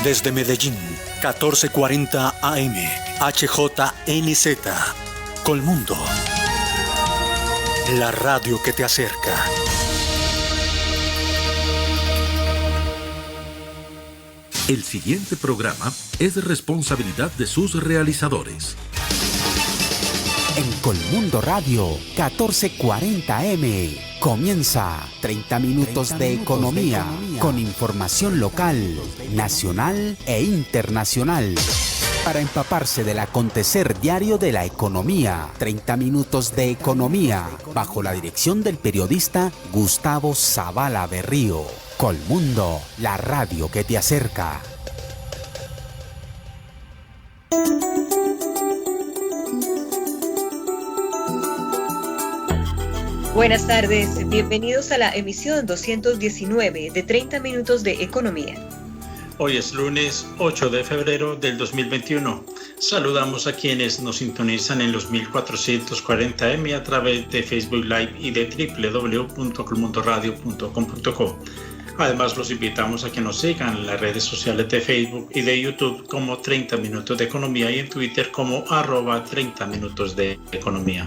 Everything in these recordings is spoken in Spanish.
Desde Medellín, 1440 AM, HJNZ, Colmundo, la radio que te acerca. El siguiente programa es de responsabilidad de sus realizadores. En Colmundo Radio, 1440M, comienza 30 minutos de economía con información local, nacional e internacional. Para empaparse del acontecer diario de la economía, 30 minutos de economía, bajo la dirección del periodista Gustavo Zavala Berrío. Colmundo, la radio que te acerca. Buenas tardes, bienvenidos a la emisión 219 de 30 minutos de economía. Hoy es lunes 8 de febrero del 2021. Saludamos a quienes nos sintonizan en los 1440M a través de Facebook Live y de www.colmundoradio.com.co. Además, los invitamos a que nos sigan en las redes sociales de Facebook y de YouTube como 30 Minutos de Economía y en Twitter como @30 Minutos de Economía.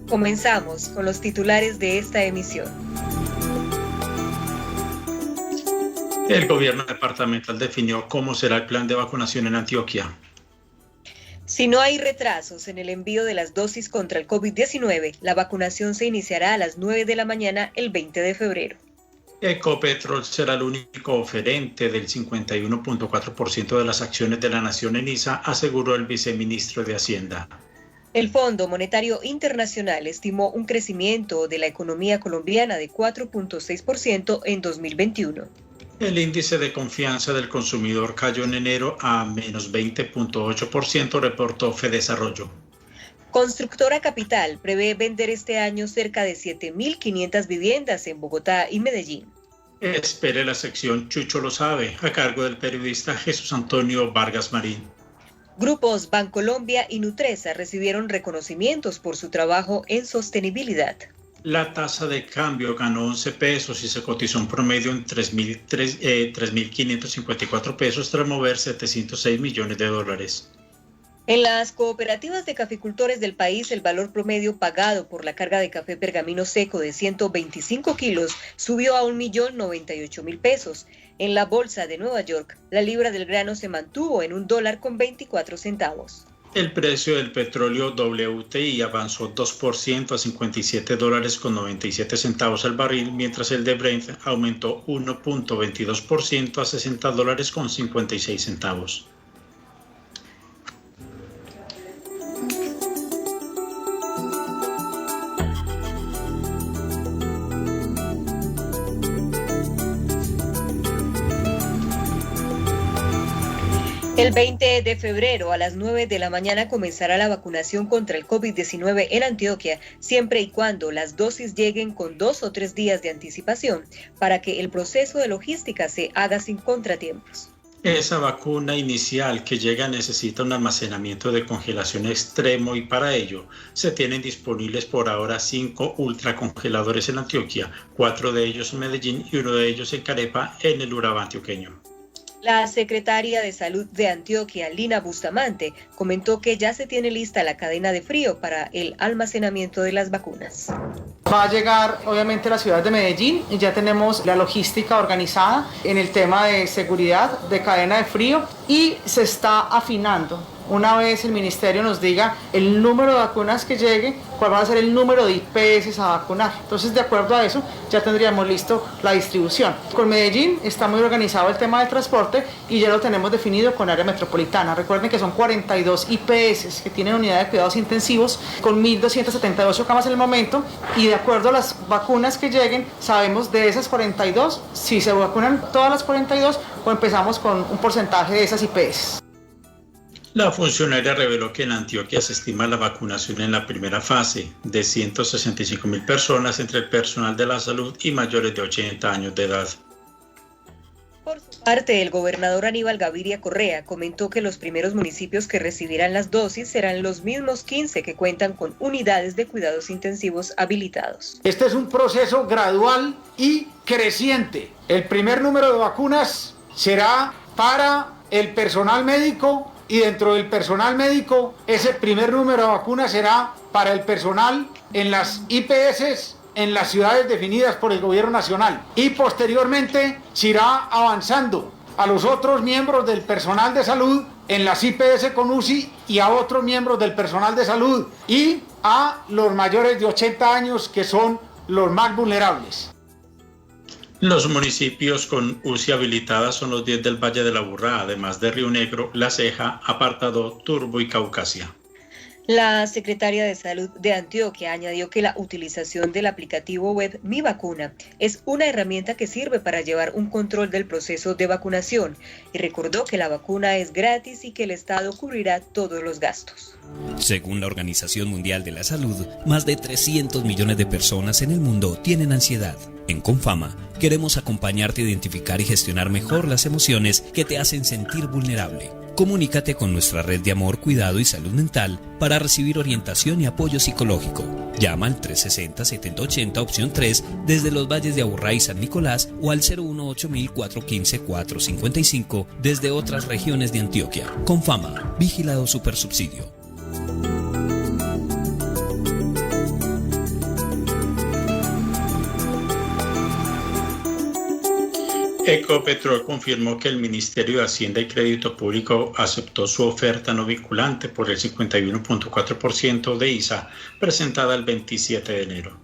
Comenzamos con los titulares de esta emisión. El gobierno departamental definió cómo será el plan de vacunación en Antioquia. Si no hay retrasos en el envío de las dosis contra el COVID-19, la vacunación se iniciará a las 9 de la mañana el 20 de febrero. Ecopetrol será el único oferente del 51.4% de las acciones de la nación en ISA, aseguró el viceministro de Hacienda. El Fondo Monetario Internacional estimó un crecimiento de la economía colombiana de 4.6% en 2021. El índice de confianza del consumidor cayó en enero a menos 20.8%, reportó Fedesarrollo. Constructora Capital prevé vender este año cerca de 7.500 viviendas en Bogotá y Medellín. Espere la sección Chucho lo sabe, a cargo del periodista Jesús Antonio Vargas Marín. Grupos Bancolombia y Nutresa recibieron reconocimientos por su trabajo en sostenibilidad. La tasa de cambio ganó 11 pesos y se cotizó un promedio en 3.554 pesos tras mover 706 millones de dólares. En las cooperativas de caficultores del país, el valor promedio pagado por la carga de café pergamino seco de 125 kilos subió a 1.098.000 pesos. En la bolsa de Nueva York, la libra del grano se mantuvo en $1.24. El precio del petróleo WTI avanzó 2% a $57.97 al barril, mientras el de Brent aumentó 1.22% a $60.56. El 20 de febrero a las 9 de la mañana comenzará la vacunación contra el COVID-19 en Antioquia, siempre y cuando las dosis lleguen con 2 o 3 días de anticipación, para que el proceso de logística se haga sin contratiempos. Esa vacuna inicial que llega necesita un almacenamiento de congelación extremo y para ello se tienen disponibles por ahora 5 ultracongeladores en Antioquia, 4 de ellos en Medellín y 1 de ellos en Carepa, en el Urabá antioqueño. La secretaria de Salud de Antioquia, Lina Bustamante, comentó que ya se tiene lista la cadena de frío para el almacenamiento de las vacunas. Va a llegar obviamente a la ciudad de Medellín y ya tenemos la logística organizada en el tema de seguridad, de cadena de frío y se está afinando. Una vez el ministerio nos diga el número de vacunas que llegue, cuál va a ser el número de IPS a vacunar. Entonces, de acuerdo a eso, ya tendríamos listo la distribución. Con Medellín está muy organizado el tema del transporte y ya lo tenemos definido con área metropolitana. Recuerden que son 42 IPS que tienen unidad de cuidados intensivos con 1.278 camas en el momento y de acuerdo a las vacunas que lleguen, sabemos de esas 42, si se vacunan todas las 42 o empezamos con un porcentaje de esas IPS. La funcionaria reveló que en Antioquia se estima la vacunación en la primera fase de 165.000 personas entre el personal de la salud y mayores de 80 años de edad. Por su parte, el gobernador Aníbal Gaviria Correa comentó que los primeros municipios que recibirán las dosis serán los mismos 15 que cuentan con unidades de cuidados intensivos habilitados. Este es un proceso gradual y creciente. El primer número de vacunas será para el personal médico, y dentro del personal médico ese primer número de vacunas será para el personal en las IPS en las ciudades definidas por el gobierno nacional, y posteriormente se irá avanzando a los otros miembros del personal de salud en las IPS con UCI y a otros miembros del personal de salud y a los mayores de 80 años, que son los más vulnerables. Los municipios con UCI habilitadas son los 10 del Valle de la Aburrá, además de Río Negro, La Ceja, Apartado, Turbo y Caucasia. La secretaria de Salud de Antioquia añadió que la utilización del aplicativo web Mi Vacuna es una herramienta que sirve para llevar un control del proceso de vacunación y recordó que la vacuna es gratis y que el Estado cubrirá todos los gastos. Según la Organización Mundial de la Salud, más de 300 millones de personas en el mundo tienen ansiedad. En Confama, queremos acompañarte a identificar y gestionar mejor las emociones que te hacen sentir vulnerable. Comunícate con nuestra red de amor, cuidado y salud mental para recibir orientación y apoyo psicológico. Llama al 360-7080 opción 3 desde los valles de Aburrá y San Nicolás o al 018-415-455 desde otras regiones de Antioquia. Confama, vigilado Supersubsidio. Ecopetrol confirmó que el Ministerio de Hacienda y Crédito Público aceptó su oferta no vinculante por el 51.4% de ISA presentada el 27 de enero.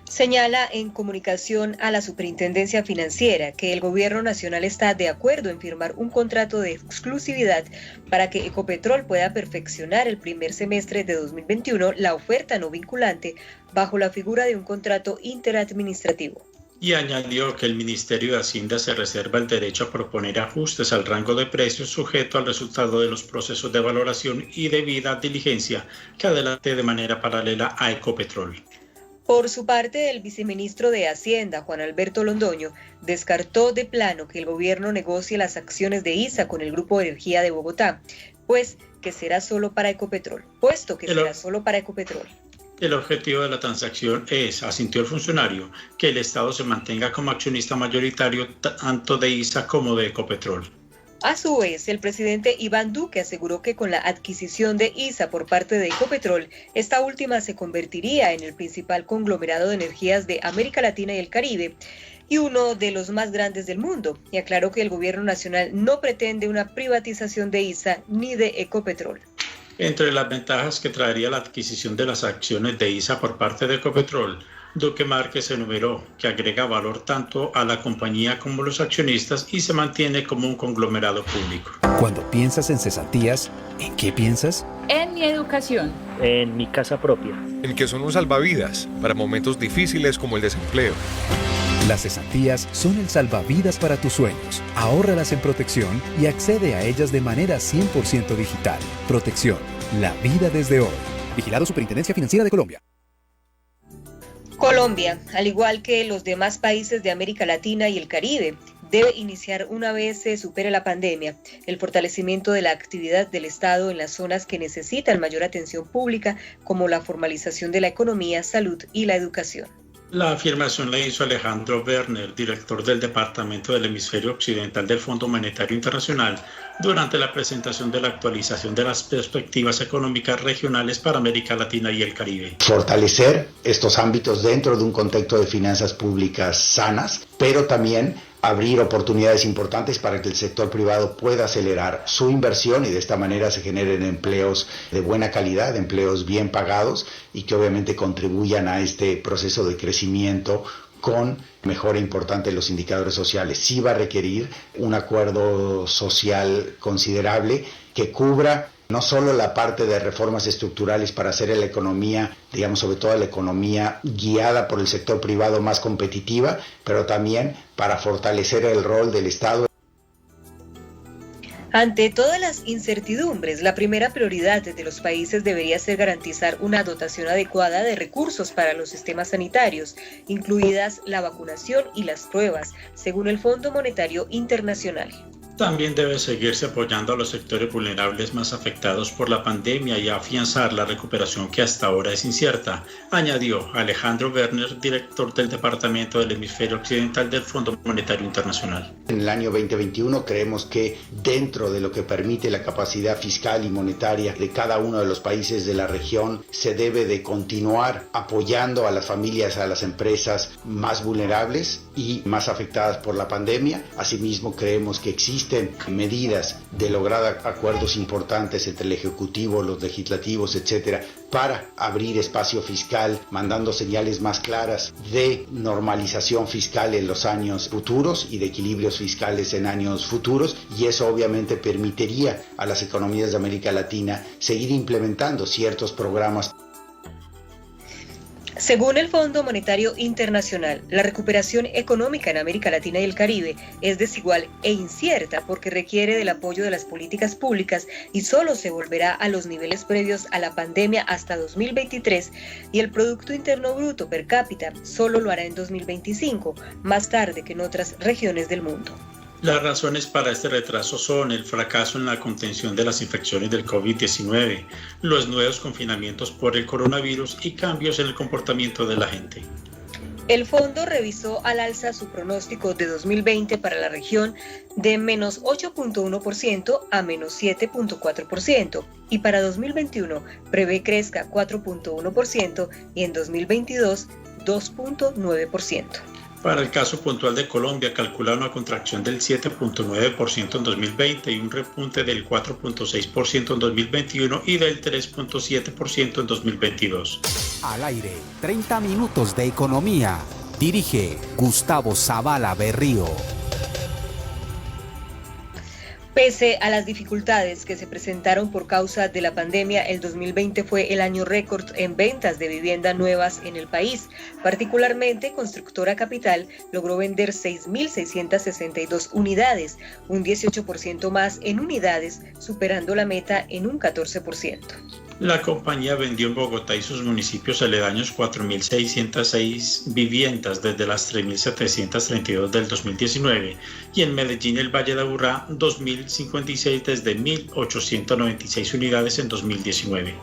Señala en comunicación a la Superintendencia Financiera que el Gobierno Nacional está de acuerdo en firmar un contrato de exclusividad para que Ecopetrol pueda perfeccionar el primer semestre de 2021 la oferta no vinculante bajo la figura de un contrato interadministrativo. Y añadió que el Ministerio de Hacienda se reserva el derecho a proponer ajustes al rango de precios sujeto al resultado de los procesos de valoración y debida diligencia que adelante de manera paralela a Ecopetrol. Por su parte, el viceministro de Hacienda, Juan Alberto Londoño, descartó de plano que el gobierno negocie las acciones de ISA con el Grupo de Energía de Bogotá, puesto que será solo para Ecopetrol. El objetivo de la transacción es, asintió el funcionario, que el Estado se mantenga como accionista mayoritario tanto de ISA como de Ecopetrol. A su vez, el presidente Iván Duque aseguró que con la adquisición de ISA por parte de Ecopetrol, esta última se convertiría en el principal conglomerado de energías de América Latina y el Caribe y uno de los más grandes del mundo, y aclaró que el gobierno nacional no pretende una privatización de ISA ni de Ecopetrol. Entre las ventajas que traería la adquisición de las acciones de ISA por parte de Ecopetrol, Duque Márquez enumeró que agrega valor tanto a la compañía como a los accionistas y se mantiene como un conglomerado público. Cuando piensas en cesantías, ¿en qué piensas? En mi educación. En mi casa propia. En que son un salvavidas para momentos difíciles como el desempleo. Las cesantías son el salvavidas para tus sueños. Ahórralas en Protección y accede a ellas de manera 100% digital. Protección, la vida desde hoy. Vigilado Superintendencia Financiera de Colombia. Colombia, al igual que los demás países de América Latina y el Caribe, debe iniciar una vez se supere la pandemia el fortalecimiento de la actividad del Estado en las zonas que necesitan mayor atención pública, como la formalización de la economía, salud y la educación. La afirmación la hizo Alejandro Werner, director del Departamento del Hemisferio Occidental del Fondo Monetario Internacional, durante la presentación de la actualización de las perspectivas económicas regionales para América Latina y el Caribe. Fortalecer estos ámbitos dentro de un contexto de finanzas públicas sanas, pero también abrir oportunidades importantes para que el sector privado pueda acelerar su inversión y de esta manera se generen empleos de buena calidad, empleos bien pagados y que obviamente contribuyan a este proceso de crecimiento con mejora importante en los indicadores sociales. Sí va a requerir un acuerdo social considerable que cubra no solo la parte de reformas estructurales para hacer la economía, digamos sobre todo la economía guiada por el sector privado más competitiva, pero también para fortalecer el rol del Estado. Ante todas las incertidumbres, la primera prioridad de los países debería ser garantizar una dotación adecuada de recursos para los sistemas sanitarios, incluidas la vacunación y las pruebas, según el Fondo Monetario Internacional. También debe seguirse apoyando a los sectores vulnerables más afectados por la pandemia y afianzar la recuperación que hasta ahora es incierta, añadió Alejandro Werner, director del Departamento del Hemisferio Occidental del Fondo Monetario Internacional. En el año 2021 creemos que dentro de lo que permite la capacidad fiscal y monetaria de cada uno de los países de la región, se debe de continuar apoyando a las familias, a las empresas más vulnerables y más afectadas por la pandemia. Asimismo, creemos que existen medidas de lograr acuerdos importantes entre el Ejecutivo, los legislativos, etcétera, para abrir espacio fiscal, mandando señales más claras de normalización fiscal en los años futuros y de equilibrios fiscales en años futuros, y eso obviamente permitiría a las economías de América Latina seguir implementando ciertos programas. Según el Fondo Monetario Internacional, la recuperación económica en América Latina y el Caribe es desigual e incierta porque requiere del apoyo de las políticas públicas y solo se volverá a los niveles previos a la pandemia hasta 2023, y el Producto Interno Bruto per cápita solo lo hará en 2025, más tarde que en otras regiones del mundo. Las razones para este retraso son el fracaso en la contención de las infecciones del COVID-19, los nuevos confinamientos por el coronavirus y cambios en el comportamiento de la gente. El fondo revisó al alza su pronóstico de 2020 para la región de menos 8.1% a menos 7.4%, y para 2021 prevé crezca 4.1% y en 2022 2.9%. Para el caso puntual de Colombia, calcula una contracción del 7.9% en 2020 y un repunte del 4.6% en 2021 y del 3.7% en 2022. Al aire, 30 minutos de economía. Dirige Gustavo Zavala Berrío. Pese a las dificultades que se presentaron por causa de la pandemia, el 2020 fue el año récord en ventas de viviendas nuevas en el país. Particularmente, Constructora Capital logró vender 6.662 unidades, un 18% más en unidades, superando la meta en un 14%. La compañía vendió en Bogotá y sus municipios aledaños 4.606 viviendas desde las 3.732 del 2019 y en Medellín, el Valle de Aburrá, 2.056 desde 1.896 unidades en 2019.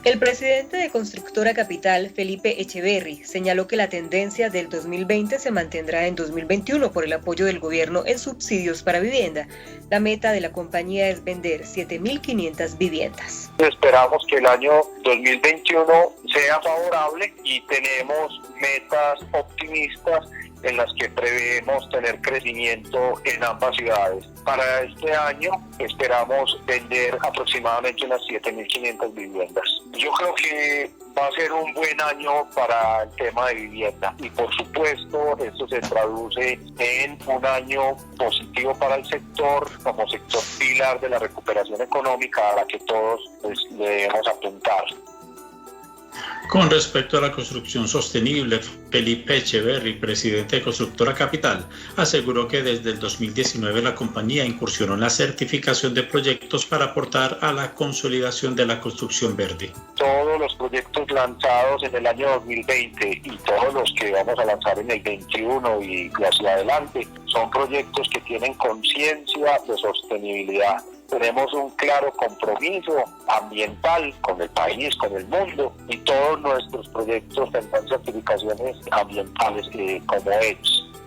El presidente de Constructora Capital, Felipe Echeverry, señaló que la tendencia del 2020 se mantendrá en 2021 por el apoyo del gobierno en subsidios para vivienda. La meta de la compañía es vender 7.500 viviendas. Esperamos que el año 2021 sea favorable y tenemos metas optimistas en las que prevemos tener crecimiento en ambas ciudades. Para este año esperamos vender aproximadamente unas 7.500 viviendas. Yo creo que va a ser un buen año para el tema de vivienda y por supuesto esto se traduce en un año positivo para el sector como sector pilar de la recuperación económica a la que todos le debemos apuntar. Con respecto a la construcción sostenible, Felipe Echeverry, presidente de Constructora Capital, aseguró que desde el 2019 la compañía incursionó en la certificación de proyectos para aportar a la consolidación de la construcción verde. Todos los proyectos lanzados en el año 2020 y todos los que vamos a lanzar en el 2021 y hacia adelante son proyectos que tienen conciencia de sostenibilidad. Tenemos un claro compromiso ambiental con el país, con el mundo, y todos nuestros proyectos tendrán certificaciones ambientales como EDGE,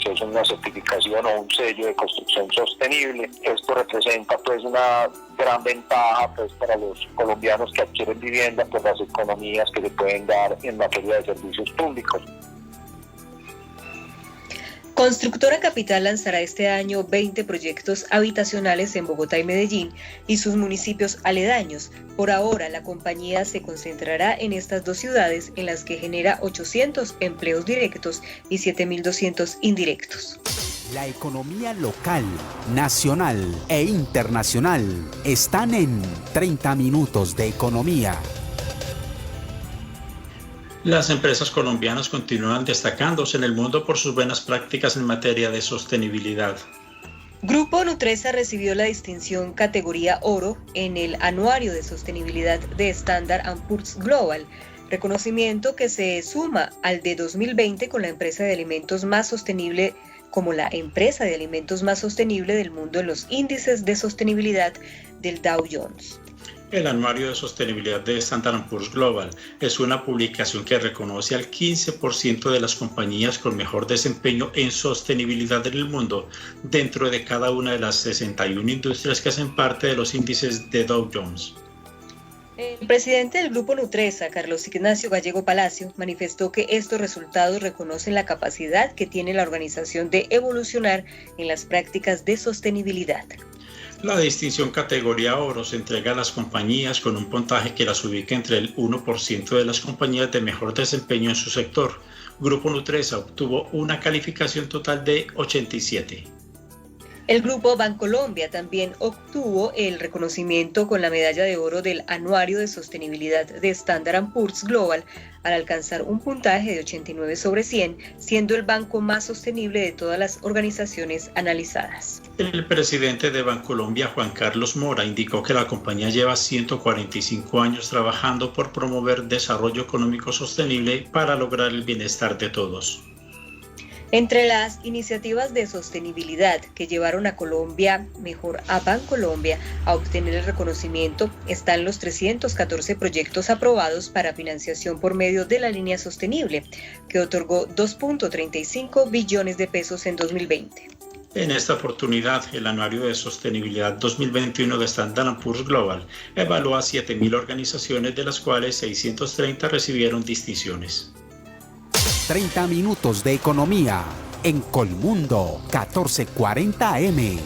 que es una certificación o un sello de construcción sostenible. Esto representa pues una gran ventaja pues para los colombianos que adquieren vivienda por las economías que se pueden dar en materia de servicios públicos. Constructora Capital lanzará este año 20 proyectos habitacionales en Bogotá y Medellín y sus municipios aledaños. Por ahora, la compañía se concentrará en estas dos ciudades, en las que genera 800 empleos directos y 7.200 indirectos. La economía local, nacional e internacional están en 30 minutos de economía. Las empresas colombianas continúan destacándose en el mundo por sus buenas prácticas en materia de sostenibilidad. Grupo Nutresa recibió la distinción categoría Oro en el Anuario de Sostenibilidad de Standard & Poor's Global, reconocimiento que se suma al de 2020 con la empresa de alimentos más sostenible como la empresa de alimentos más sostenible del mundo en los índices de sostenibilidad del Dow Jones. El Anuario de Sostenibilidad de Standard & Poor's Global es una publicación que reconoce al 15% de las compañías con mejor desempeño en sostenibilidad en el mundo dentro de cada una de las 61 industrias que hacen parte de los índices de Dow Jones. El presidente del Grupo Nutresa, Carlos Ignacio Gallego Palacio, manifestó que estos resultados reconocen la capacidad que tiene la organización de evolucionar en las prácticas de sostenibilidad. La distinción categoría oro se entrega a las compañías con un puntaje que las ubica entre el 1% de las compañías de mejor desempeño en su sector. Grupo Nutresa obtuvo una calificación total de 87. El Grupo Bancolombia también obtuvo el reconocimiento con la medalla de oro del Anuario de Sostenibilidad de Standard & Poor's Global al alcanzar un puntaje de 89 sobre 100, siendo el banco más sostenible de todas las organizaciones analizadas. El presidente de Bancolombia, Juan Carlos Mora, indicó que la compañía lleva 145 años trabajando por promover desarrollo económico sostenible para lograr el bienestar de todos. Entre las iniciativas de sostenibilidad que llevaron a Colombia, mejor a Bancolombia, a obtener el reconocimiento están los 314 proyectos aprobados para financiación por medio de la línea sostenible, que otorgó 2.35 billones de pesos en 2020. En esta oportunidad, el Anuario de Sostenibilidad 2021 de Standard & Poor's Global evaluó a 7.000 organizaciones, de las cuales 630 recibieron distinciones. 30 minutos de economía en Colmundo 1440 AM.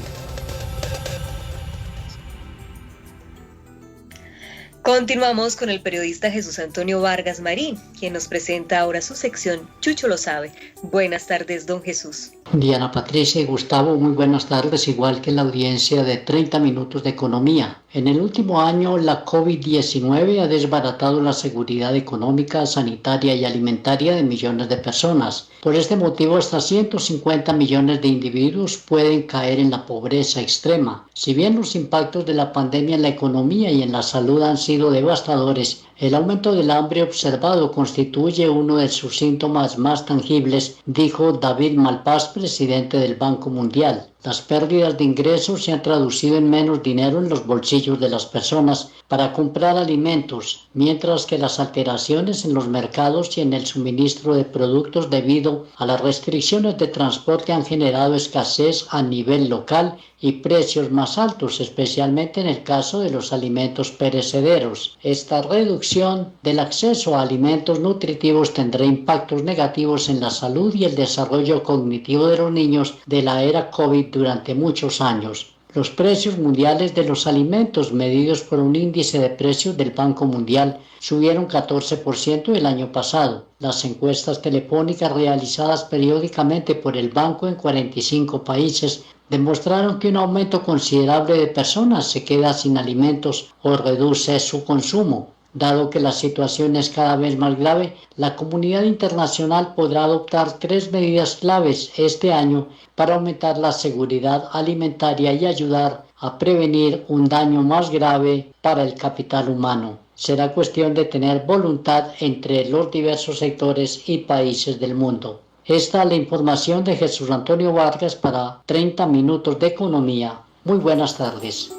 Continuamos con el periodista Jesús Antonio Vargas Marín, quien nos presenta ahora su sección Chucho lo sabe. Buenas tardes, don Jesús. Diana Patricia y Gustavo, muy buenas tardes, igual que la audiencia de 30 minutos de economía. En el último año, la COVID-19 ha desbaratado la seguridad económica, sanitaria y alimentaria de millones de personas. Por este motivo, hasta 150 millones de individuos pueden caer en la pobreza extrema. Si bien los impactos de la pandemia en la economía y en la salud han sido devastadores, el aumento del hambre observado constituye uno de sus síntomas más tangibles, dijo David Malpass, presidente del Banco Mundial. Las pérdidas de ingresos se han traducido en menos dinero en los bolsillos de las personas para comprar alimentos, mientras que las alteraciones en los mercados y en el suministro de productos debido a las restricciones de transporte han generado escasez a nivel local y precios más altos, especialmente en el caso de los alimentos perecederos. Esta reducción del acceso a alimentos nutritivos tendrá impactos negativos en la salud y el desarrollo cognitivo de los niños de la era COVID durante muchos años. Los precios mundiales de los alimentos, medidos por un índice de precios del Banco Mundial, subieron 14% el año pasado. Las encuestas telefónicas realizadas periódicamente por el banco en 45 países demostraron que un aumento considerable de personas se queda sin alimentos o reduce su consumo. Dado que la situación es cada vez más grave, la comunidad internacional podrá adoptar 3 medidas claves este año para aumentar la seguridad alimentaria y ayudar a prevenir un daño más grave para el capital humano. Será cuestión de tener voluntad entre los diversos sectores y países del mundo. Esta es la información de Jesús Antonio Vargas para 30 minutos de economía. Muy buenas tardes.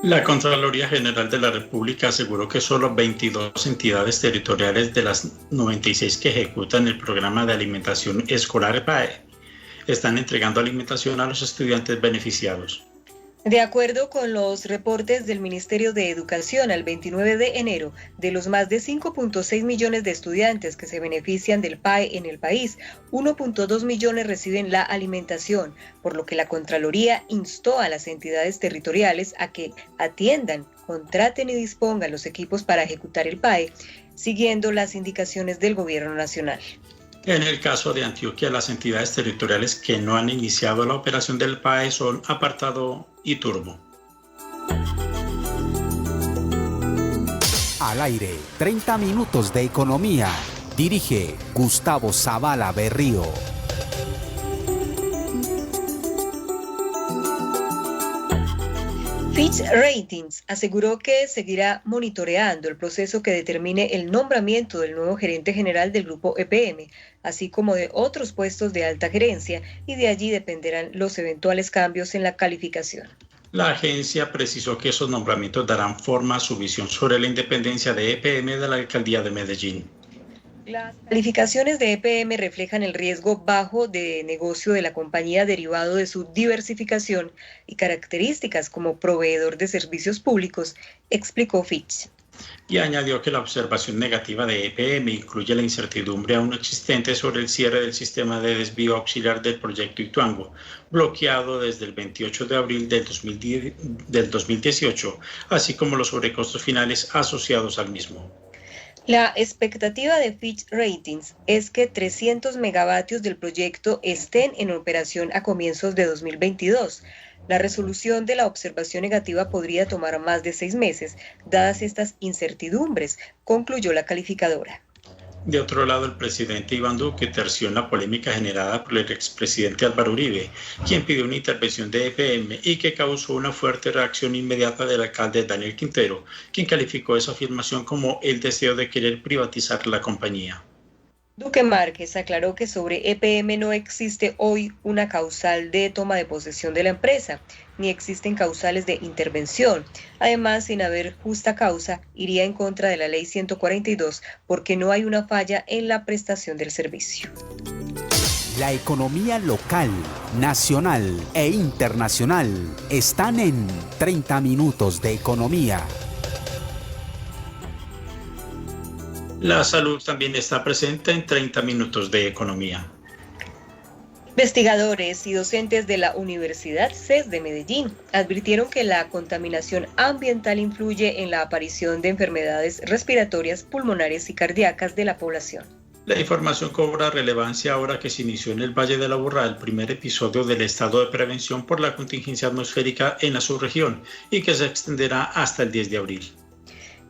La Contraloría General de la República aseguró que solo 22 entidades territoriales de las 96 que ejecutan el programa de alimentación escolar PAE están entregando alimentación a los estudiantes beneficiados. De acuerdo con los reportes del Ministerio de Educación, al 29 de enero, de los más de 5.6 millones de estudiantes que se benefician del PAE en el país, 1.2 millones reciben la alimentación, por lo que la Contraloría instó a las entidades territoriales a que atiendan, contraten y dispongan los equipos para ejecutar el PAE, siguiendo las indicaciones del Gobierno Nacional. En el caso de Antioquia, las entidades territoriales que no han iniciado la operación del PAE son Apartado y Turbo. Al aire, 30 minutos de economía. Dirige Gustavo Zavala Berrío. Fitch Ratings aseguró que seguirá monitoreando el proceso que determine el nombramiento del nuevo gerente general del grupo EPM, así como de otros puestos de alta gerencia, y de allí dependerán los eventuales cambios en la calificación. La agencia precisó que esos nombramientos darán forma a su visión sobre la independencia de EPM de la alcaldía de Medellín. Las calificaciones de EPM reflejan el riesgo bajo de negocio de la compañía derivado de su diversificación y características como proveedor de servicios públicos, explicó Fitch. Y añadió que la observación negativa de EPM incluye la incertidumbre aún existente sobre el cierre del sistema de desvío auxiliar del proyecto Ituango, bloqueado desde el 28 de abril del 2018, así como los sobrecostos finales asociados al mismo. La expectativa de Fitch Ratings es que 300 megavatios del proyecto estén en operación a comienzos de 2022. La resolución de la observación negativa podría tomar más de 6 meses, dadas estas incertidumbres, concluyó la calificadora. De otro lado, el presidente Iván Duque terció en la polémica generada por el expresidente Álvaro Uribe, quien pidió una intervención de EPM y que causó una fuerte reacción inmediata del alcalde Daniel Quintero, quien calificó esa afirmación como el deseo de querer privatizar la compañía. Duque Márquez aclaró que sobre EPM no existe hoy una causal de toma de posesión de la empresa, ni existen causales de intervención. Además, sin haber justa causa, iría en contra de la Ley 142 porque no hay una falla en la prestación del servicio. La economía local, nacional e internacional están en 30 minutos de economía. La salud también está presente en 30 minutos de economía. Investigadores y docentes de la Universidad CES de Medellín advirtieron que la contaminación ambiental influye en la aparición de enfermedades respiratorias, pulmonares y cardíacas de la población. La información cobra relevancia ahora que se inició en el Valle de la Aburrá el primer episodio del estado de prevención por la contingencia atmosférica en la subregión y que se extenderá hasta el 10 de abril.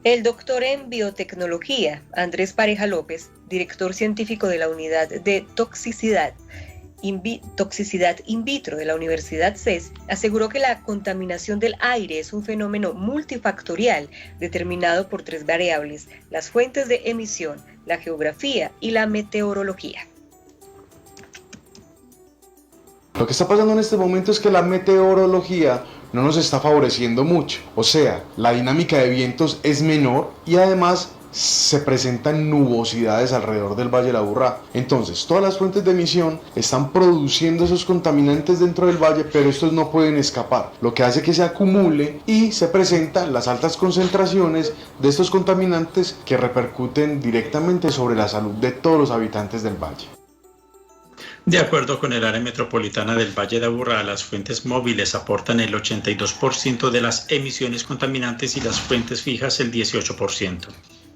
El doctor en biotecnología, Andrés Pareja López, director científico de la Unidad de Toxicidad in vitro de la Universidad CES, aseguró que la contaminación del aire es un fenómeno multifactorial determinado por 3 variables: las fuentes de emisión, la geografía y la meteorología. Lo que está pasando en este momento es que la meteorología no nos está favoreciendo mucho, o sea, la dinámica de vientos es menor y además se presentan nubosidades alrededor del Valle de la Aburrá. Entonces, todas las fuentes de emisión están produciendo esos contaminantes dentro del valle, pero estos no pueden escapar, lo que hace que se acumule y se presentan las altas concentraciones de estos contaminantes que repercuten directamente sobre la salud de todos los habitantes del valle. De acuerdo con el área metropolitana del Valle de Aburrá, las fuentes móviles aportan el 82% de las emisiones contaminantes y las fuentes fijas el 18%.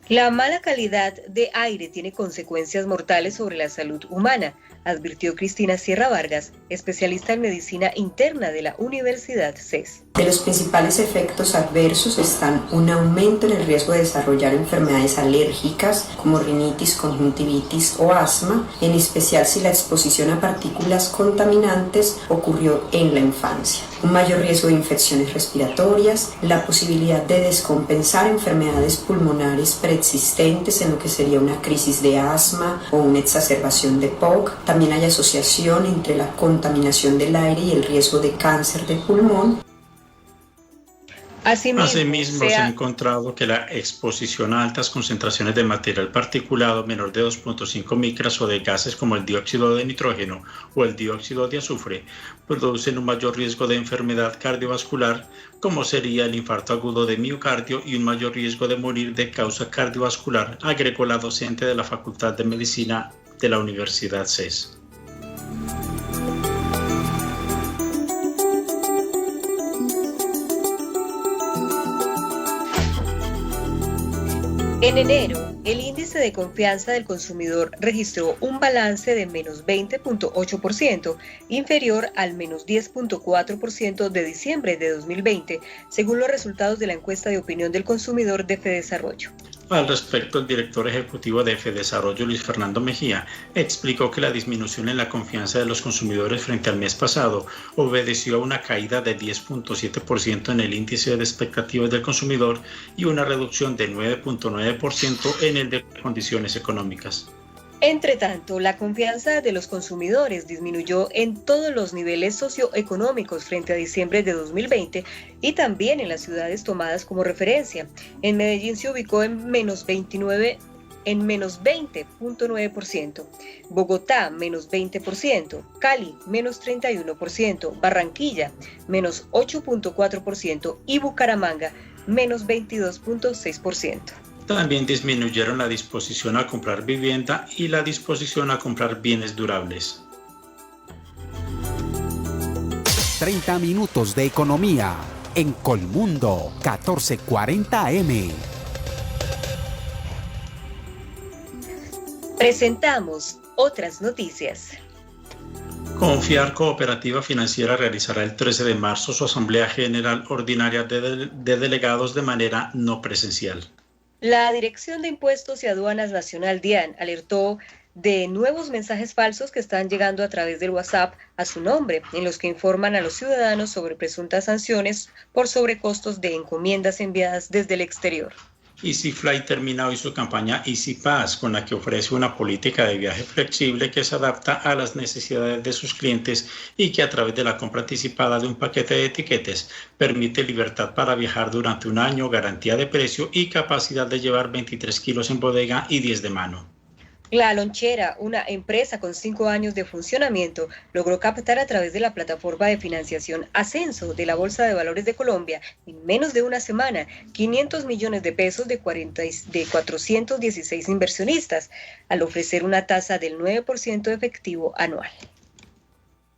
La mala calidad de aire tiene consecuencias mortales sobre la salud humana, advirtió Cristina Sierra Vargas, especialista en medicina interna de la Universidad CES. De los principales efectos adversos están un aumento en el riesgo de desarrollar enfermedades alérgicas como rinitis, conjuntivitis o asma, en especial si la exposición a partículas contaminantes ocurrió en la infancia. Un mayor riesgo de infecciones respiratorias, la posibilidad de descompensar enfermedades pulmonares preexistentes en lo que sería una crisis de asma o una exacerbación de POC. También hay asociación entre la contaminación del aire y el riesgo de cáncer de pulmón. Asimismo, se ha encontrado que la exposición a altas concentraciones de material particulado menor de 2.5 micras o de gases como el dióxido de nitrógeno o el dióxido de azufre producen un mayor riesgo de enfermedad cardiovascular, como sería el infarto agudo de miocardio, y un mayor riesgo de morir de causa cardiovascular, agregó la docente de la Facultad de Medicina de la Universidad CES. En enero, el índice de confianza del consumidor registró un balance de menos 20.8%, inferior al menos 10.4% de diciembre de 2020, según los resultados de la encuesta de opinión del consumidor de Fedesarrollo. Al respecto, el director ejecutivo de Fedesarrollo, Luis Fernando Mejía, explicó que la disminución en la confianza de los consumidores frente al mes pasado obedeció a una caída de 10.7% en el índice de expectativas del consumidor y una reducción de 9.9% en el de condiciones económicas. Entre tanto, la confianza de los consumidores disminuyó en todos los niveles socioeconómicos frente a diciembre de 2020 y también en las ciudades tomadas como referencia. En Medellín se ubicó en menos 20.9%, Bogotá menos 20%, Cali menos 31%, Barranquilla menos 8.4% y Bucaramanga menos 22.6%. También disminuyeron la disposición a comprar vivienda y la disposición a comprar bienes durables. 30 minutos de economía en Colmundo 1440 AM. Presentamos otras noticias. Confiar Cooperativa Financiera realizará el 13 de marzo su Asamblea General Ordinaria de Delegados de manera no presencial. La Dirección de Impuestos y Aduanas Nacional DIAN alertó de nuevos mensajes falsos que están llegando a través del WhatsApp a su nombre, en los que informan a los ciudadanos sobre presuntas sanciones por sobrecostos de encomiendas enviadas desde el exterior. EasyFly termina hoy su campaña Easy Pass, con la que ofrece una política de viaje flexible que se adapta a las necesidades de sus clientes y que a través de la compra anticipada de un paquete de etiquetes permite libertad para viajar durante un año, garantía de precio y capacidad de llevar 23 kilos en bodega y 10 de mano. La Lonchera, una empresa con 5 años de funcionamiento, logró captar a través de la plataforma de financiación Ascenso de la Bolsa de Valores de Colombia en menos de una semana 500 millones de pesos de 416 inversionistas, al ofrecer una tasa del 9% efectivo anual.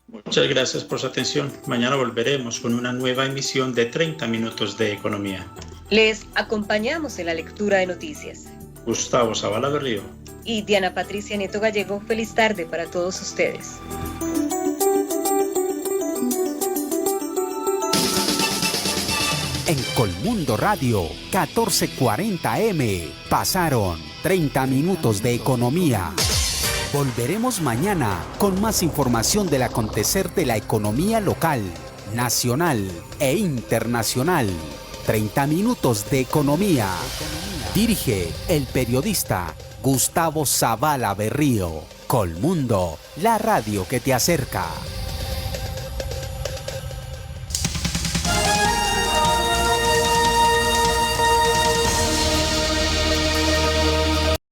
Muchas gracias por su atención. Mañana volveremos con una nueva emisión de 30 minutos de economía. Les acompañamos en la lectura de noticias Gustavo Zavala Berrío y Diana Patricia Nieto Gallego. Feliz tarde para todos ustedes. En Colmundo Radio 1440 AM pasaron 30 minutos de economía. Volveremos mañana con más información del acontecer de la economía local, nacional e internacional. 30 minutos de economía. Dirige el periodista Gustavo Zavala Berrío. Colmundo, la radio que te acerca.